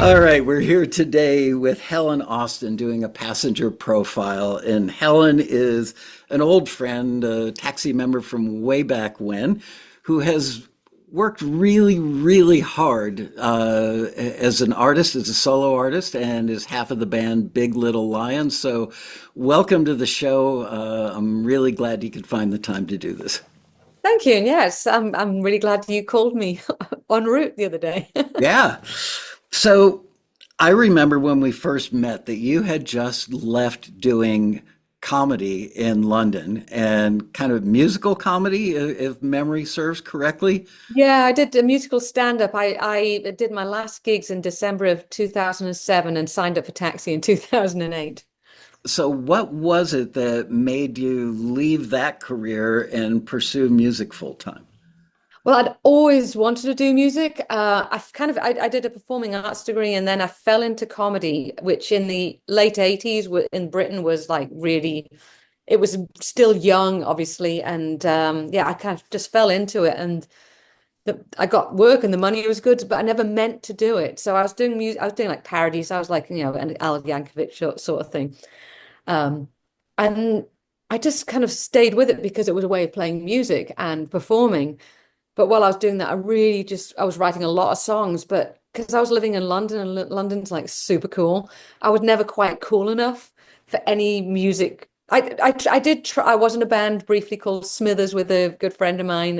All right, we're here today with Helen Austin doing a passenger profile. And Helen is an old friend, a taxi member from way back when, who has worked really, really hard as an artist, as a solo artist, and is half of the band Big Little Lions. So, welcome to the show. I'm really glad you could find the time to do this. Thank you. And yes, I'm really glad you called me en route the other day. Yeah. So I remember when we first met that you had just left doing comedy in London and kind of musical comedy, if memory serves correctly. Yeah, I did a musical stand-up. I did my last gigs in December of 2007 and signed up for Taxi in 2008. So, what was it that made you leave that career and pursue music full time? Well, I'd always wanted to do music. I did a performing arts degree and then I fell into comedy, which in the late 80s in Britain was like really, it was still young, obviously. And yeah, I kind of just fell into it. And I got work and the money was good, but I never meant to do it. So I was doing music, I was doing like parodies. I was like, an Al Yankovic sort of thing. Um, and I just kind of stayed with it because it was a way of playing music and performing. But while I was doing that, I was writing a lot of songs, but because I was living in London and London's like super cool, I was never quite cool enough for any music. I did try, I was in a band briefly called Smithers with a good friend of mine.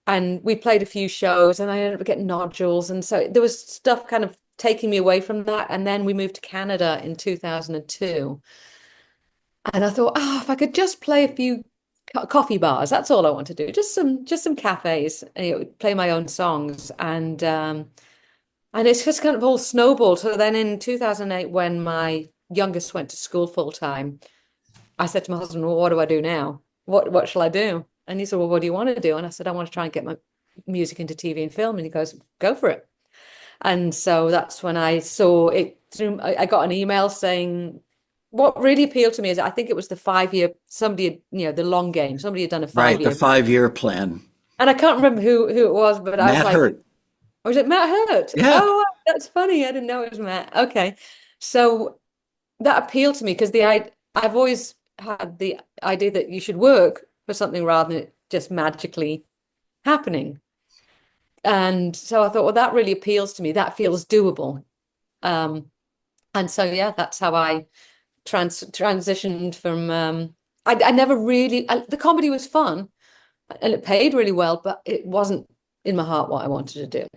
And we played a few shows and I ended up getting nodules. And so there was stuff kind of taking me away from that. And then we moved to Canada in 2002. And I thought, oh, if I could just play a few coffee bars, that's all I want to do. Just some cafes, play my own songs. And it's just kind of all snowballed. So then in 2008, when my youngest went to school full time, I said to my husband, well, what do I do now? What shall I do? And he said, well, what do you want to do? And I said, I want to try and get my music into TV and film. And he goes, go for it. And so that's when I saw it through. I got an email saying, what really appealed to me is I think it was the 5 year, somebody had, the long game, somebody had done a Right, the 5 year. 5 year plan. And I can't remember who it was, but I was Matt like, Hurt. was it Matt Hurt? Yeah. Oh, that's funny. I didn't know it was Matt. Okay. So that appealed to me because I've always had the idea that you should work for something rather than it just magically happening. And so I thought, well, that really appeals to me. That feels doable. Um, and so yeah, that's how I transitioned from. I never really. The comedy was fun and it paid really well, but it wasn't in my heart what I wanted to do.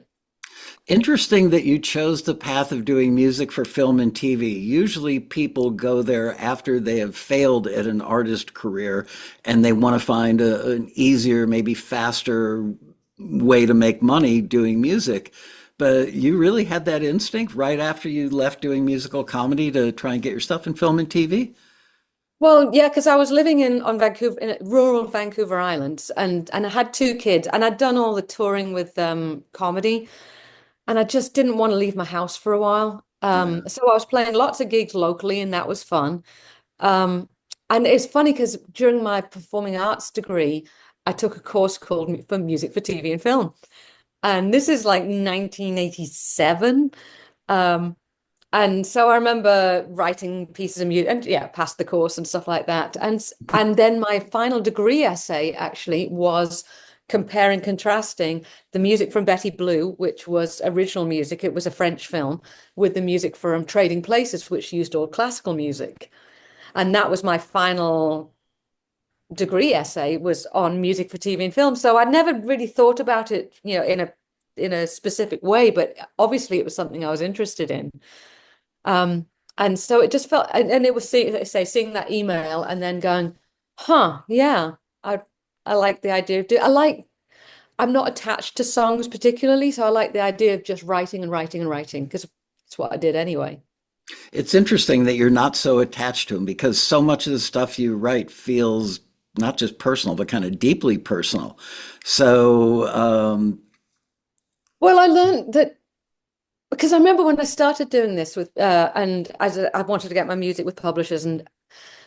Interesting that you chose the path of doing music for film and TV. Usually people go there after they have failed at an artist career and they want to find an easier, maybe faster way to make money doing music. But you really had that instinct right after you left doing musical comedy to try and get your stuff in film and TV? Well, yeah, because I was living in Vancouver, in rural Vancouver Island, and I had two kids, and I'd done all the touring with comedy, and I just didn't want to leave my house for a while. Yeah. So I was playing lots of gigs locally, and that was fun. Um, and it's funny because during my performing arts degree, I took a course called for music for TV and film, and this is like 1987. Um, and so I remember writing pieces of music and yeah, passed the course and stuff like that. And then my final degree essay actually was comparing, contrasting the music from Betty Blue, which was original music. It was a French film, with the music from Trading Places, which used all classical music. And that was my final degree essay was on music for TV and film. So I'd never really thought about it, in a specific way, but obviously it was something I was interested in. Um, and so it just felt, and it was seeing that email and then going, huh, yeah, I like the idea of I'm not attached to songs particularly, so I like the idea of just writing and writing and writing because it's what I did anyway. It's interesting that you're not so attached to them because so much of the stuff you write feels not just personal, but kind of deeply personal. So, Well, I learned that because I remember when I started doing this with, and I wanted to get my music with publishers, and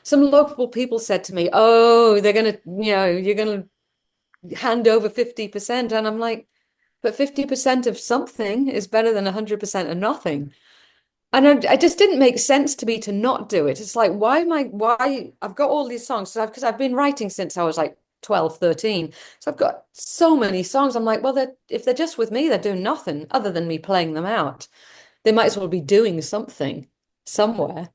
some local people said to me, "Oh, they're gonna, you're gonna hand over 50%," and I'm like, but 50% of something is better than 100% of nothing. And it just didn't make sense to me to not do it. It's like, why I've got all these songs because I've been writing since I was like 12, 13. So I've got so many songs. I'm like, well, if they're just with me, they're doing nothing other than me playing them out. They might as well be doing something somewhere.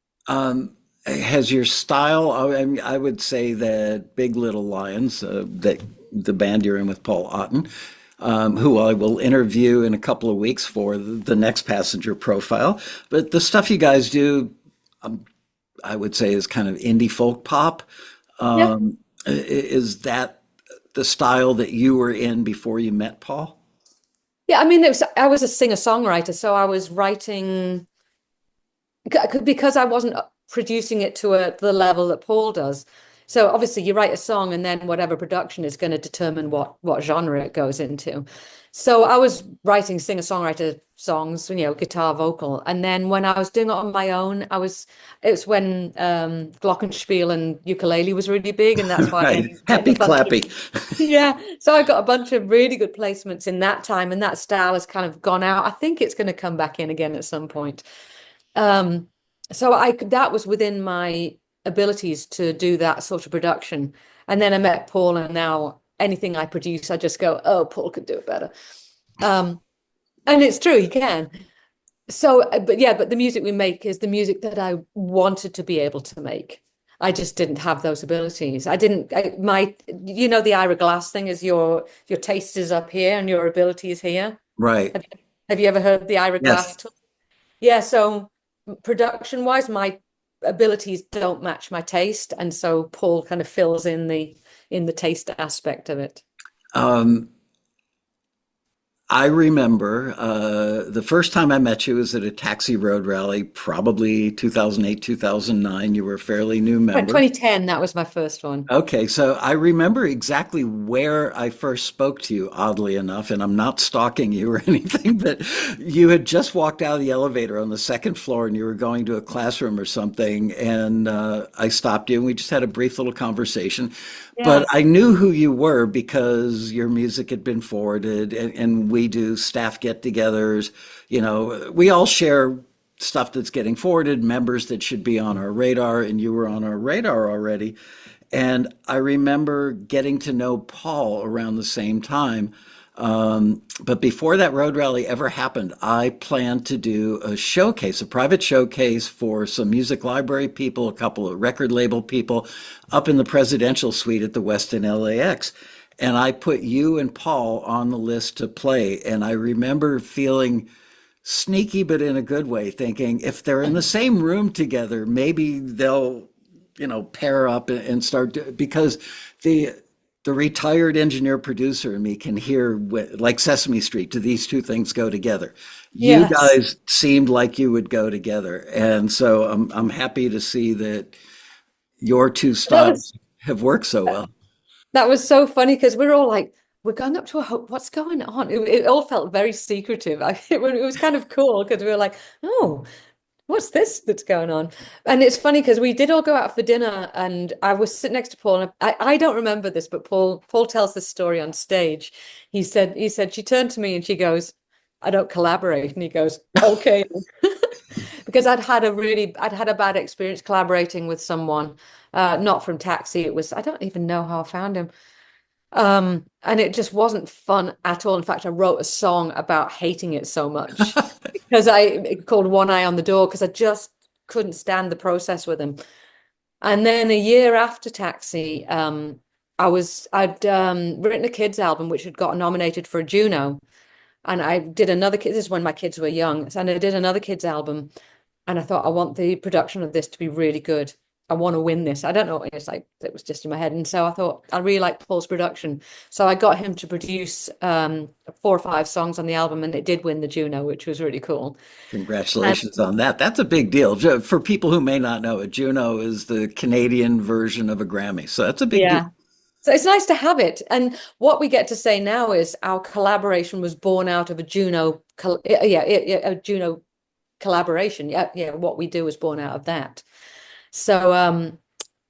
Has your style, I would say that Big Little Lions, that the band you're in with Paul Otten, who I will interview in a couple of weeks for the next passenger profile. But the stuff you guys do, I would say, is kind of indie folk pop. Yeah. Is that the style that you were in before you met Paul? Yeah, I mean, I was a singer-songwriter, so I was writing because I wasn't producing it to the level that Paul does. So obviously you write a song and then whatever production is going to determine what genre it goes into. So I was writing singer-songwriter songs, guitar, vocal. And then when I was doing it on my own, it was when glockenspiel and ukulele was really big, and that's why I Right. ended up getting Happy a bunch of clappy. yeah. So I got a bunch of really good placements in that time, and that style has kind of gone out. I think it's going to come back in again at some point. Um, so that was within my abilities to do that sort of production. And then I met Paul, and now anything I produce, I just go, oh, Paul could do it better. Um, and it's true, he can. So, but yeah, but the music we make is the music that I wanted to be able to make. I just didn't have those abilities. I didn't, I, my, the Ira Glass thing is your taste is up here and your ability is here. Right. Have you ever heard the Ira Yes. Glass? Yeah, so production wise, my abilities don't match my taste, and so Paul kind of fills in the taste aspect of it. Um, I remember the first time I met you was at a Taxi Road rally, probably 2008, 2009. You were a fairly new Right, member. 2010, that was my first one. Okay, so I remember exactly where I first spoke to you, oddly enough, and I'm not stalking you or anything, but you had just walked out of the elevator on the second floor and you were going to a classroom or something, and I stopped you and we just had a brief little conversation. But Yeah. I knew who you were because your music had been forwarded, and we do staff get-togethers. We all share stuff that's getting forwarded, members that should be on our radar, and you were on our radar already. And I remember getting to know Paul around the same time. But before that road rally ever happened, I planned to do a showcase, a private showcase for some music library people, a couple of record label people up in the presidential suite at the Westin LAX. And I put you and Paul on the list to play. And I remember feeling sneaky, but in a good way, thinking if they're in the same room together, maybe they'll, pair up and start because the the retired engineer producer in me can hear like Sesame Street. Do these two things go together? You Yes. guys seemed like you would go together, and so I'm happy to see that your two That was styles have worked so well. that was so funny because we're all like, we're going up to a hope. What's going on? It all felt very secretive. It was kind of cool because we were like, oh, what's this that's going on? And it's funny because we did all go out for dinner, and I was sitting next to Paul, and I don't remember this, but Paul tells this story on stage. He said she turned to me and she goes, I don't collaborate. And he goes, okay. Because I'd had a bad experience collaborating with someone, not from Taxi. It was, I don't even know how I found him. And it just wasn't fun at all. In fact, I wrote a song about hating it so much because I called One Eye on the Door because I just couldn't stand the process with him. And then a year after Taxi, I'd written a kids album which had got nominated for a Juno, and I did another kids. This is when my kids were young, and I did another kids album, and I thought I want the production of this to be really good. I want to win this. I don't know. It's like it was just in my head, and so I thought I really like Paul's production, so I got him to produce 4 or 5 songs on the album, and it did win the Juno, which was really cool. And Congratulations on that. That's a big deal. For people who may not know, a Juno is the Canadian version of a Grammy. So that's a big deal. yeah, so it's nice to have it. And what we get to say now is our collaboration was born out of a Juno, a Juno collaboration. Yeah, yeah. What we do is born out of that. So,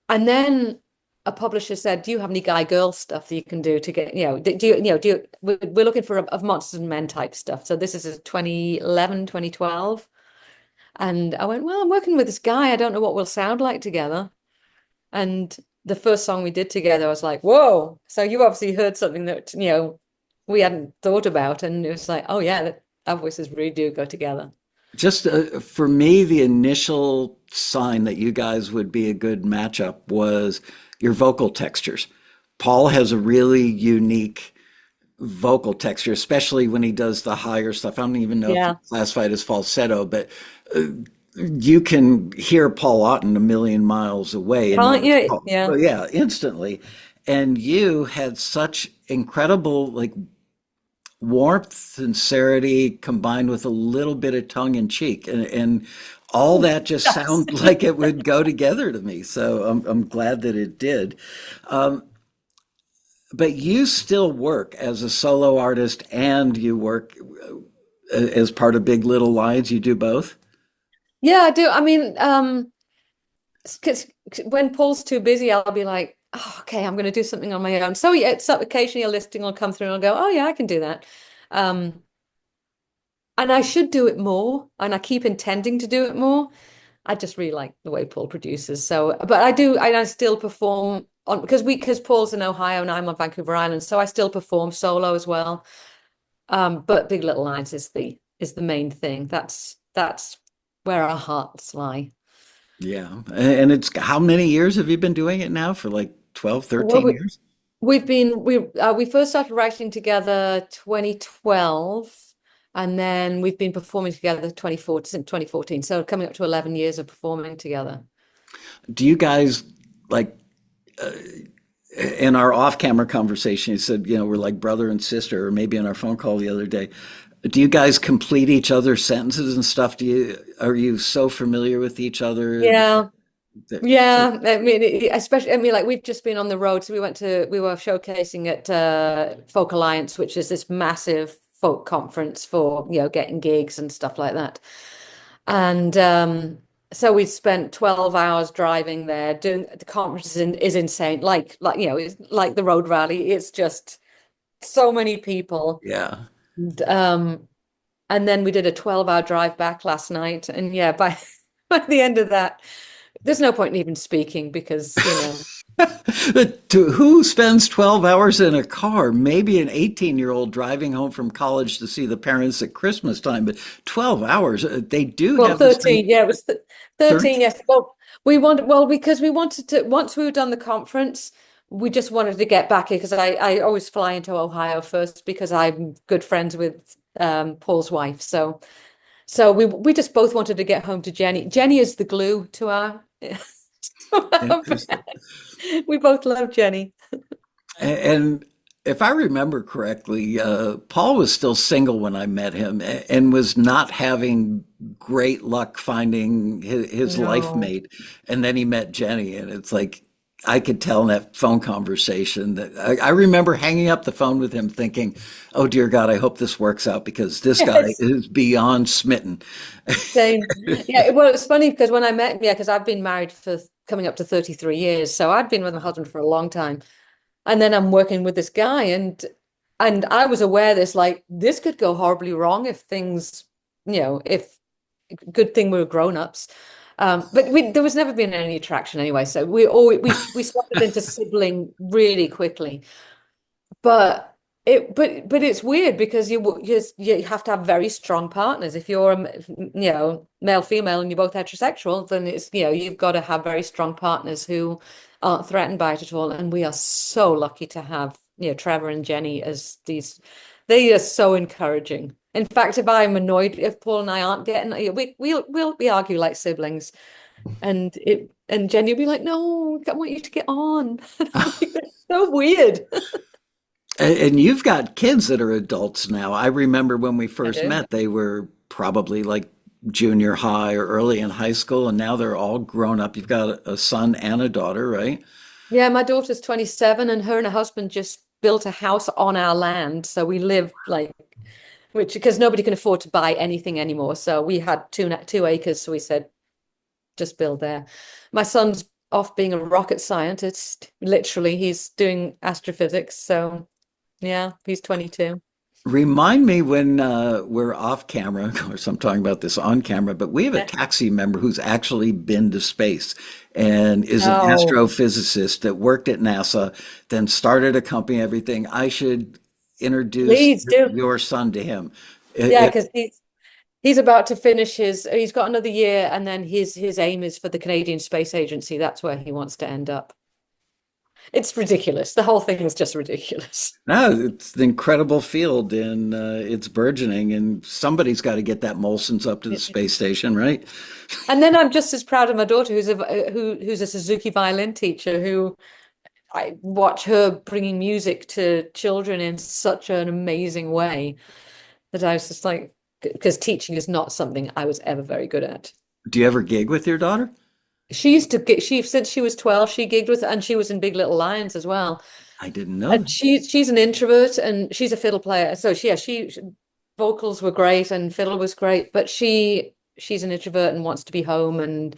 and then a publisher said, "Do you have any guy-girl stuff that you can do to get, do you, do you, we're looking for of Monsters and Men type stuff." So this is a 2011, 2012. And I went, "Well, I'm working with this guy. I don't know what we'll sound like together." And the first song we did together, I was like, "Whoa." So you obviously heard something that, we hadn't thought about. And it was like, "Oh yeah, our voices really do go together." Just for me, the initial sign that you guys would be a good matchup was your vocal textures. Paul has a really unique vocal texture, especially when he does the higher stuff. I don't even know if you Yeah. classify it as falsetto, but uh, you can hear Paul Otten a million miles away and know Can't it's you? Paul. Yeah. Well, yeah, instantly. And you had such incredible, like, warmth, sincerity combined with a little bit of tongue in cheek, and all that just Yes. sounded like it would go together to me. So I'm glad that it did. Um, but you still work as a solo artist and you work as part of Big Little Lions. You do both. Yeah, I do. I mean, because when Paul's too busy, I'll be like, "Oh, okay, I'm going to do something on my own." So yeah, it's occasionally a listing will come through and I'll go, "Oh yeah, I can do that." Um, and I should do it more, and I keep intending to do it more. I just really like the way Paul produces. So, but I do, I still perform on because Paul's in Ohio and I'm on Vancouver Island, so I still perform solo as well. But Big Little Lies is the main thing. That's where our hearts lie. Yeah. And it's how many years have you been doing it now? For like 12, Well, 13 years? we first started writing together 2012, and then we've been performing together 2014 since 2014. So coming up to 11 years of performing together. Do you guys like in our off-camera conversation, you said, we're like brother and sister, or maybe in our phone call the other day. Do you guys complete each other's sentences and stuff? Are you so familiar with each other Yeah. so, Yeah, I mean, especially, I mean, like we've just been on the road. So we were showcasing at Folk Alliance, which is this massive folk conference for, getting gigs and stuff like that. And so we spent 12 hours driving there. Doing the conference is insane. It's like the road rally. It's just so many people. yeah. And, and then we did a 12-hour drive back last night. And yeah, by by the end of that, there's no point in even speaking because, Who spends 12 hours in a car? Maybe an 18-year-old driving home from college to see the parents at Christmas time, but 12 hours, they do well, have this thing. 13, yeah, it was th 13, 13? yes. Because we wanted to, once we were done the conference, we just wanted to get back here because I always fly into Ohio first because I'm good friends with Paul's wife. So we just both wanted to get home to Jenny. Jenny is the glue to our, to our Interesting. band. We both love Jenny. And if I remember correctly, Paul was still single when I met him and was not having great luck finding his life No. mate. And then he met Jenny, and it's like I could tell in that phone conversation that I remember hanging up the phone with him thinking, oh dear God, I hope this works out because this guy Yes. is beyond smitten. Same. Yeah, well, it's funny because when I met him, yeah, because I've been married for coming up to 33 years. So I'd been with my husband for a long time. And then I'm working with this guy and I was aware this like this could go horribly wrong if things, if good thing we were grown-ups. But there was never been any attraction anyway. So we slotted into sibling really quickly. But but it's weird because you have to have very strong partners. If you're male female and you're both heterosexual, then it's you've got to have very strong partners who aren't threatened by it at all. And we are so lucky to have Trevor and Jenny as these. They are so encouraging. In fact, if I'm annoyed if Paul and I aren't getting, we argue like siblings, and Jenny will be like, "No, I want you to get on." I'm like, that's so weird. And you've got kids that are adults now. I remember when we I first do. met, they were probably like junior high or early in high school, and now they're all grown up. You've got a son and a daughter, right? Yeah, my daughter's 27 and her and her husband just built a house on our land. So we live like, which because nobody can afford to buy anything anymore. So we had 2 acres. So we said, just build there. My son's off being a rocket scientist. Literally, he's doing astrophysics. So yeah, he's 22. Remind me when we're off camera, of course, I'm talking about this on camera, but we have a Yeah. taxi member who's actually been to space and is an Oh, astrophysicist that worked at NASA, then started a company, everything. I should introduce please do. your son to him. Yeah, It, because he's about to finish he's got another year, and then his aim is for the Canadian Space Agency. That's where he wants to end up. It's ridiculous. The whole thing is just ridiculous. no, it's an incredible field and it's burgeoning, and somebody's got to get that Molson's up to the space station, right? And then I'm just as proud of my daughter, who's a Suzuki violin teacher, who I watch her bringing music to children in such an amazing way that I was just like, because teaching is not something I was ever very good at. Do you ever gig with your daughter? She used to get she since she was 12, she gigged with, and she was in Big Little Lions as well. I didn't know. And she's an introvert, and she's a fiddle player. So she vocals were great and fiddle was great, but she's an introvert and wants to be home, and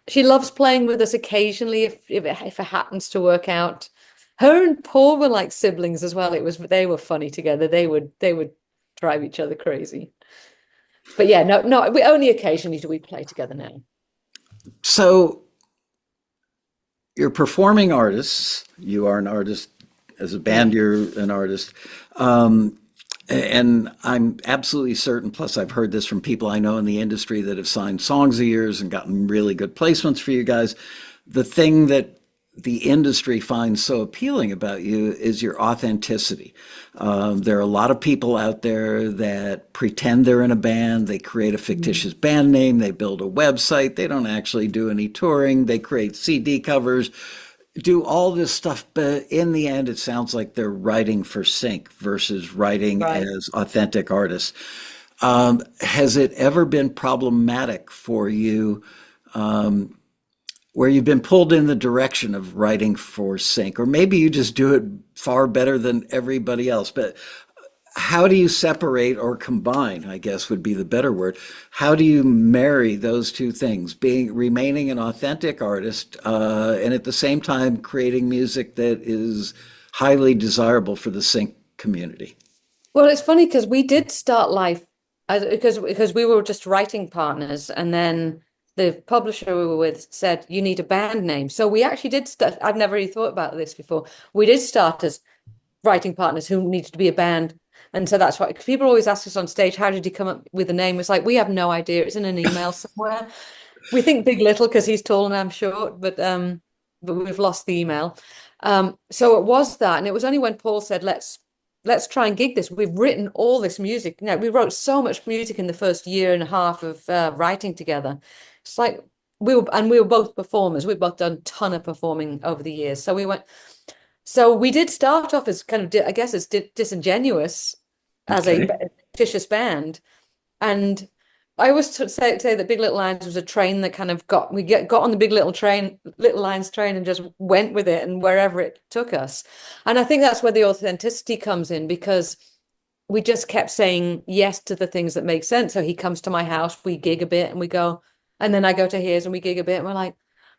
she loves playing with us occasionally if it happens to work out. Her and Paul were like siblings as well. They were funny together. They would drive each other crazy. But yeah, no, we only occasionally do we play together now. So you're performing artists. You are an artist. As a Yeah. band, you're an artist. Um, and I'm absolutely certain, plus I've heard this from people I know in the industry that have signed songs of yours and gotten really good placements for you guys. The thing that the industry finds so appealing about you is your authenticity. There are a lot of people out there that pretend they're in a band, they create a Mm. fictitious band name, they build a website, they don't actually do any touring, they create CD covers, do all this stuff, but in the end, it sounds like they're writing for sync versus writing Right. as authentic artists. Has it ever been problematic for you where you've been pulled in the direction of writing for sync? Or maybe you just do it far better than everybody else, but how do you separate or combine, I guess would be the better word. How do you marry those two things, being remaining an authentic artist and at the same time creating music that is highly desirable for the sync community? Well, it's funny because we did start life because we were just writing partners, and then the publisher we were with said you need a band name. So we actually did start. I've never really thought about this before. We did start as writing partners who needed to be a band, and so that's why 'cause people always ask us on stage, "How did you come up with a name?" It's like we have no idea. It's in an email somewhere. We think Big Little because he's tall and I'm short, but we've lost the email. So it was that, and it was only when Paul said, let's try and gig this. We've written all this music. We wrote so much music in the first year and a half of writing together. It's like we were both performers. We've both done a ton of performing over the years. So we did start off as kind of, I guess, as disingenuous as a Okay. fictitious band. And I always say that Big Little Lions was a train that kind of got on the Big Little Lions train, and just went with it and wherever it took us. And I think that's where the authenticity comes in, because we just kept saying yes to the things that make sense. So he comes to my house, we gig a bit, and we go, and then I go to his and we gig a bit, and we're like,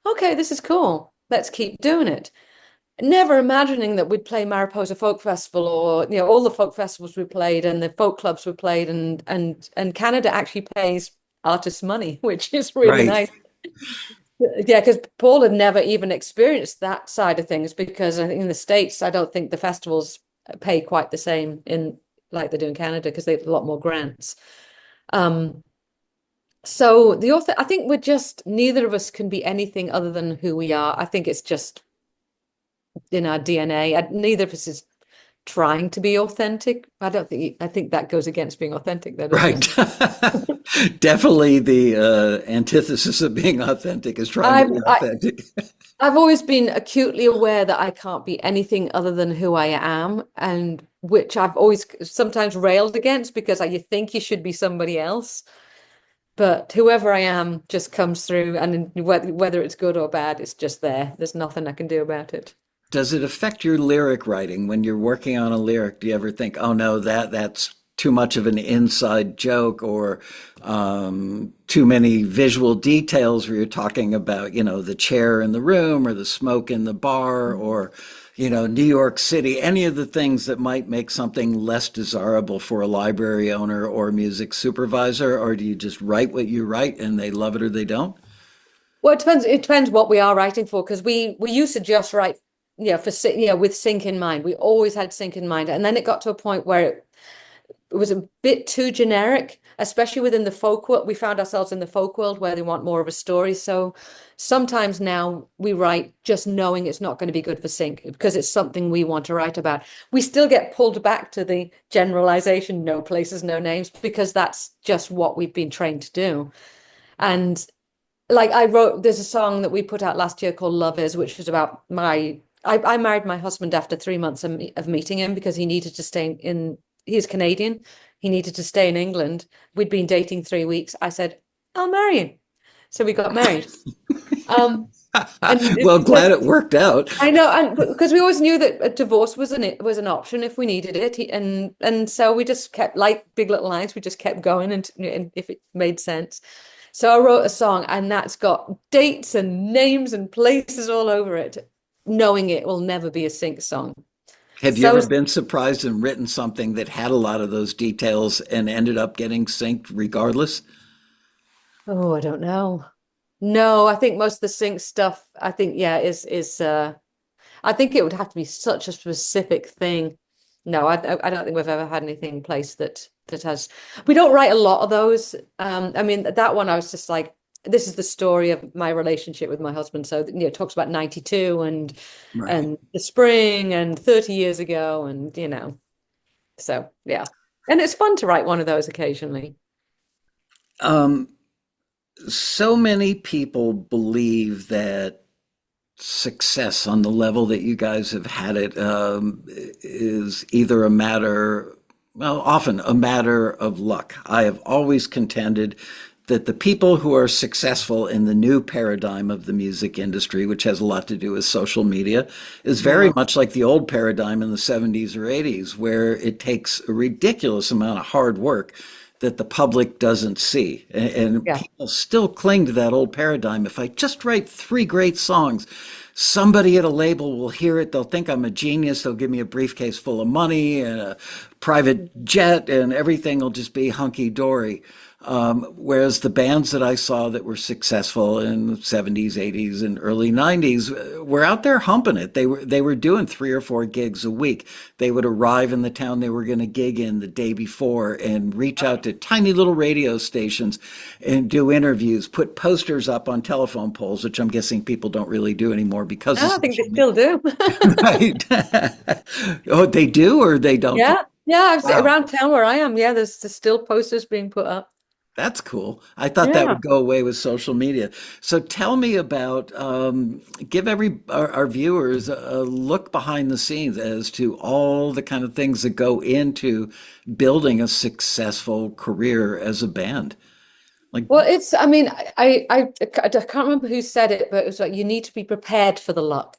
okay, this is cool. Let's keep doing it. Never imagining that we'd play Mariposa Folk Festival, or all the folk festivals we played and the folk clubs we played, and Canada actually pays artists money, which is really Right. nice. Yeah, because Paul had never even experienced that side of things, because I think in the States, I don't think the festivals pay quite the same in like they do in Canada, because they have a lot more grants. Um, so the author, I think we're just, neither of us can be anything other than who we are. I think it's just in our DNA. Neither of us is trying to be authentic. I think that goes against being authentic, though, doesn't Right. it? Definitely the antithesis of being authentic is trying to I've be I, authentic. I've always been acutely aware that I can't be anything other than who I am, and which I've always sometimes railed against, because you think you should be somebody else, but whoever I am just comes through, and whether it's good or bad, it's just there. There's nothing I can do about it. Does it affect your lyric writing when you're working on a lyric? Do you ever think, "Oh no, that's too much of an inside joke or too many visual details where you're talking about, the chair in the room or the smoke in the bar or, New York City, any of the things that might make something less desirable for a library owner or music supervisor? Or do you just write what you write and they love it or they don't? Well, it depends. It depends what we are writing for, because we used to just write, with sync in mind. We always had sync in mind, and then it got to a point where it was a bit too generic, especially within the folk world. We found ourselves in the folk world where they want more of a story. So sometimes now we write just knowing it's not going to be good for sync because it's something we want to write about. We still get pulled back to the generalization, no places, no names, because that's just what we've been trained to do. And like there's a song that we put out last year called Love Is, which was about I married my husband after 3 months of meeting him because he needed to stay he's Canadian. He needed to stay in England. We'd been dating 3 weeks. I said, I'll marry you. So we got married. Um, and Well, glad it worked out. I know, and because we always knew that a divorce was an option if we needed it, and so we just kept like Big Little Lies. We just kept going, and if it made sense. So I wrote a song, and that's got dates and names and places all over it, knowing it will never be a sync song. Have you So, ever been surprised and written something that had a lot of those details and ended up getting synced regardless? oh, I don't know. No, I think most of the sync stuff, I think, yeah, is I think it would have to be such a specific thing. No, I don't think we've ever had anything placed that has. We don't write a lot of those. I mean, that one I was just like, this is the story of my relationship with my husband. So, it talks about 92 Right. and the spring and 30 years ago and so yeah. And it's fun to write one of those occasionally. Um, so many people believe that success on the level that you guys have had it is either a matter, well, often a matter of luck. I have always contended that the people who are successful in the new paradigm of the music industry, which has a lot to do with social media, is very Yeah. much like the old paradigm in the 70s or 80s, where it takes a ridiculous amount of hard work that the public doesn't see. And Yeah. people still cling to that old paradigm. If I just write three great songs, somebody at a label will hear it. They'll think I'm a genius. They'll give me a briefcase full of money and a private jet, and everything will just be hunky dory. Whereas the bands that I saw that were successful in the 70s, 80s, and early 90s were out there humping it. They were doing 3 or 4 gigs a week. They would arrive in the town they were going to gig in the day before and reach out to tiny little radio stations and do interviews, put posters up on telephone poles, which I'm guessing people don't really do anymore because of No, I think social they media. still do. Right. Oh, they do or they don't do? Yeah. Yeah. Wow. Around town where I am. Yeah. There's still posters being put up. That's cool. I thought that Yeah. would go away with social media. So tell me about, give our viewers a look behind the scenes as to all the kind of things that go into building a successful career as a band. Like, Well, I mean, I can't remember who said it, but it was like you need to be prepared for the luck.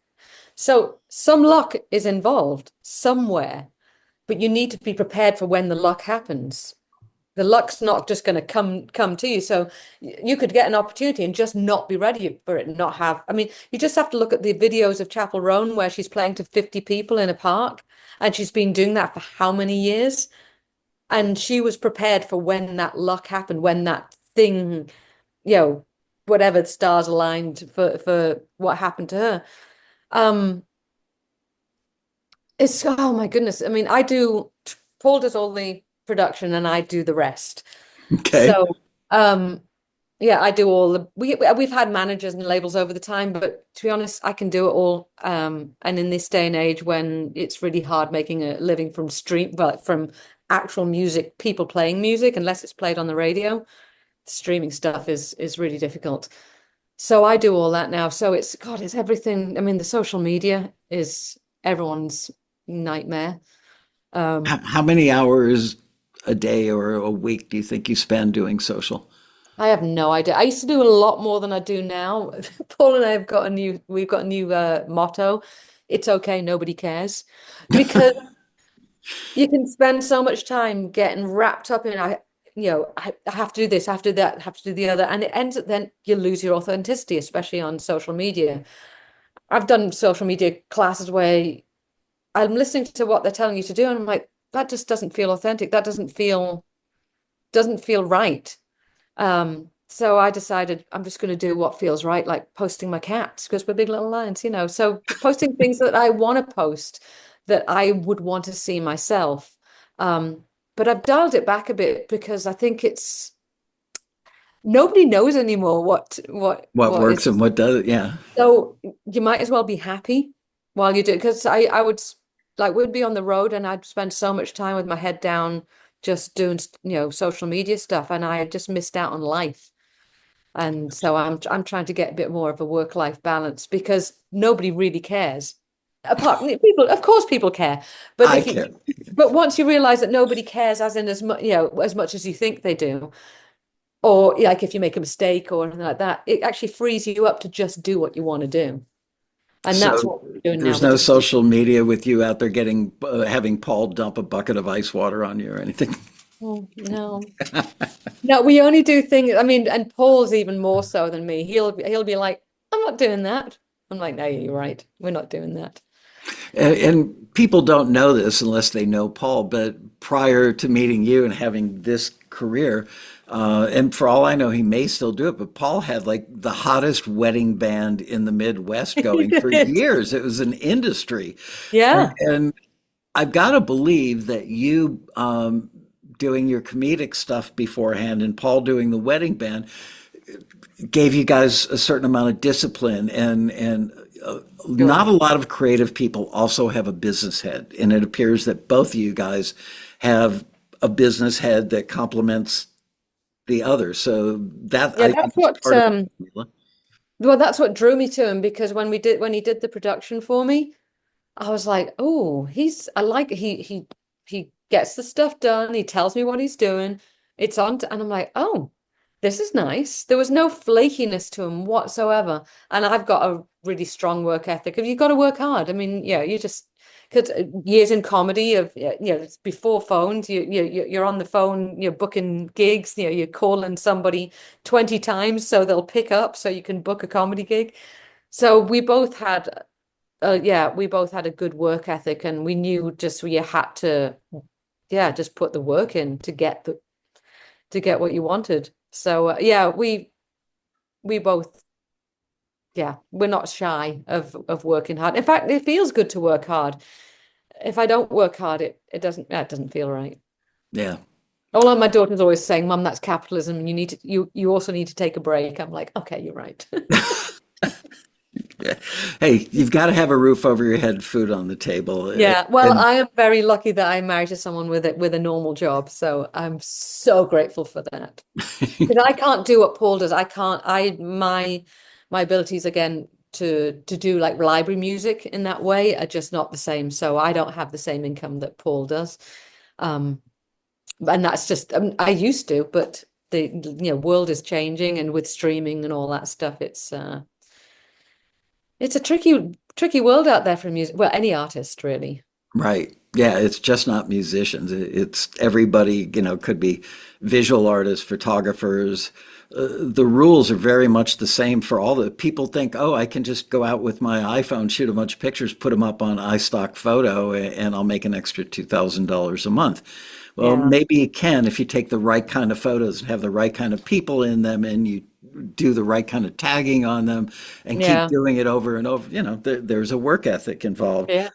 So some luck is involved somewhere, but you need to be prepared for when the luck happens. The luck's not just going to come to you. So you could get an opportunity and just not be ready for it, and not have. I mean, you just have to look at the videos of Chapel Roan where she's playing to 50 people in a park, and she's been doing that for how many years? And she was prepared for when that luck happened, when that thing, you know, whatever the stars aligned for what happened to her. Um, it's oh my goodness. I mean, Paul does all the production and I do the rest. okay. So yeah, I do all we've had managers and labels over the time, but to be honest, I can do it all. And in this day and age when it's really hard making a living from actual music, people playing music, unless it's played on the radio, streaming stuff is really difficult. So I do all that now. So it's everything. I mean, the social media is everyone's nightmare. Um, How many hours a day or a week do you think you spend doing social? I have no idea. I used to do a lot more than I do now. Paul and I we've got a new motto. It's okay, nobody cares. Because You can spend so much time getting wrapped up in I have to do this, I have to do that, I have to do the other, and it ends up then you lose your authenticity, especially on social media. I've done social media classes where I'm listening to what they're telling you to do, and I'm like, that just doesn't feel authentic. That doesn't feel right. So I decided I'm just going to do what feels right, like posting my cats because we're big little lions, you know. So posting things that I want to post that I would want to see myself. Um, but I've dialed it back a bit because I think it's nobody knows anymore What what works is. and what doesn't. Yeah. So you might as well be happy while you do it. Because I would like would be on the road and I'd spend so much time with my head down just doing social media stuff and I just missed out on life. And so I'm trying to get a bit more of a work-life balance because nobody really cares. Apart from people, of course people care. But I if you can. but once you realize that nobody cares as in as much, as much as you think they do, or like if you make a mistake or anything like that, it actually frees you up to just do what you want to do. And that's So what we're doing now there's with no the music. social media with you out there getting having Paul dump a bucket of ice water on you or anything. Oh, no. No, we only do things. I mean, and Paul's even more so than me. He'll be like, I'm not doing that. I'm like, no, you're right. We're not doing that. And people don't know this unless they know Paul, but prior to meeting you and having this career, and for all I know, he may still do it, but Paul had like the hottest wedding band in the Midwest going for years. It was an industry. Yeah. And I've got to believe that you doing your comedic stuff beforehand and Paul doing the wedding band gave you guys a certain amount of discipline and not Sure. a lot of creative people also have a business head and it appears that both of you guys have a business head that complements the other so that Yeah, I think that's is what part of the formula. well, that's what drew me to him because when he did the production for me, I was like, oh, I like he gets the stuff done. He tells me what he's doing. It's on, and I'm like, oh, this is nice. There was no flakiness to him whatsoever. And I've got a really strong work ethic. You've got to work hard. I mean, yeah, you just because years in comedy of it's before phones. You're on the phone. You're booking gigs. You're calling somebody 20 times so they'll pick up so you can book a comedy gig. So we both had a good work ethic and we knew just we had to, just put the work in to get what you wanted. So we both, we're not shy of working hard. In fact, it feels good to work hard. If I don't work hard, it doesn't feel right. Yeah. Although my daughter's always saying, Mum, that's capitalism. And you also need to take a break. I'm like, okay, you're right. Yeah. Hey, you've got to have a roof over your head, food on the table. Yeah, well, And I am very lucky that I'm married to someone with a normal job, so I'm so grateful for that. Because I can't do what Paul does. I can't. My abilities again to do like library music in that way are just not the same. So I don't have the same income that Paul does. Um, and that's just I used to, but the world is changing, and with streaming and all that stuff, it's a tricky world out there for music. Well, any artist really. right. Yeah, it's just not musicians. It's everybody, could be visual artists, photographers. The rules are very much the same for all the people think, oh, I can just go out with my iPhone, shoot a bunch of pictures, put them up on iStock Photo, and I'll make an extra $2,000 a month. Well, Yeah. maybe you can if you take the right kind of photos and have the right kind of people in them and you do the right kind of tagging on them and keep Yeah. doing it over and over. There's a work ethic involved. Yeah.